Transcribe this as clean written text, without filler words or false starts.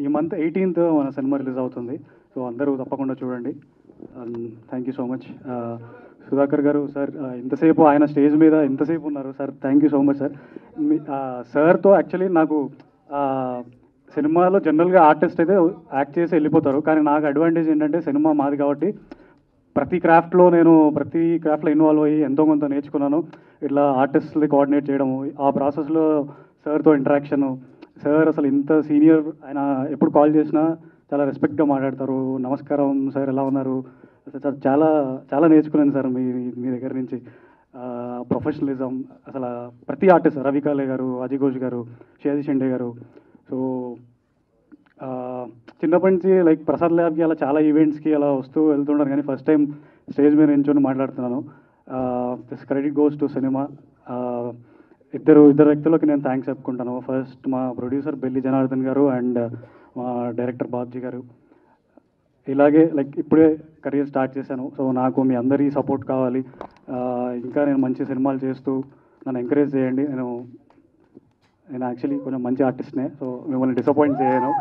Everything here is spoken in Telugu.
ఈ మంత్ 18th మన సినిమా రిలీజ్ అవుతుంది. సో అందరూ తప్పకుండా చూడండి. Thank you so much. Sudhakar గారు సార్, ఇంతసేపు ఆయన స్టేజ్ మీద ఇంతసేపు ఉన్నారు sir. Thank you so much sir. సార్తో యాక్చువల్లీ నాకు సినిమాలో జనరల్గా ఆర్టిస్ట్ అయితే యాక్ట్ చేసి వెళ్ళిపోతారు, కానీ నాకు అడ్వాంటేజ్ ఏంటంటే సినిమా మాది కాబట్టి ప్రతి క్రాఫ్ట్లో ఇన్వాల్వ్ అయ్యి ఎంతో కొంత నేర్చుకున్నాను. ఇట్లా ఆర్టిస్ట్ని కోఆర్డినేట్ చేయడము, ఆ ప్రాసెస్లో సార్తో ఇంటరాక్షను. సార్ అసలు ఇంత సీనియర్, ఆయన ఎప్పుడు కాల్ చేసినా చాలా రెస్పెక్ట్గా మాట్లాడతారు. నమస్కారం సార్, ఎలా ఉన్నారు? అసలు చాలా చాలా నేర్చుకున్నాను సార్ మీ దగ్గర నుంచి. ప్రొఫెషనలిజం అసలు ప్రతి ఆర్టిస్ట్, రవి కాలే గారు, అజయ్ ఘోష్ గారు, షేజీ షెండే గారు. సో చిన్నప్పటి నుంచి లైక్ ప్రసాద్ ల్యాబ్కి అలా చాలా ఈవెంట్స్కి అలా వస్తూ వెళ్తుంటాను, కానీ ఫస్ట్ టైం స్టేజ్ మీద నించొని మాట్లాడుతున్నాను. This credit goes to cinema. ఇద్దరు వ్యక్తులకి నేను థ్యాంక్స్ చెప్పుకుంటాను. ఫస్ట్ మా ప్రొడ్యూసర్ బెల్లి జనార్దన్ గారు అండ్ మా డైరెక్టర్ బాబ్జీ గారు. ఇలాగే లైక్ ఇప్పుడే కెరీర్ స్టార్ట్ చేశాను. సో నాకు మీ అందరి సపోర్ట్ కావాలి. ఇంకా నేను మంచి సినిమాలు చేస్తూ నన్ను ఎంకరేజ్ చేయండి. నేను యాక్చువల్లీ కొంచెం మంచి ఆర్టిస్ట్నే, సో మిమ్మల్ని డిసప్పాయింట్ చేయను.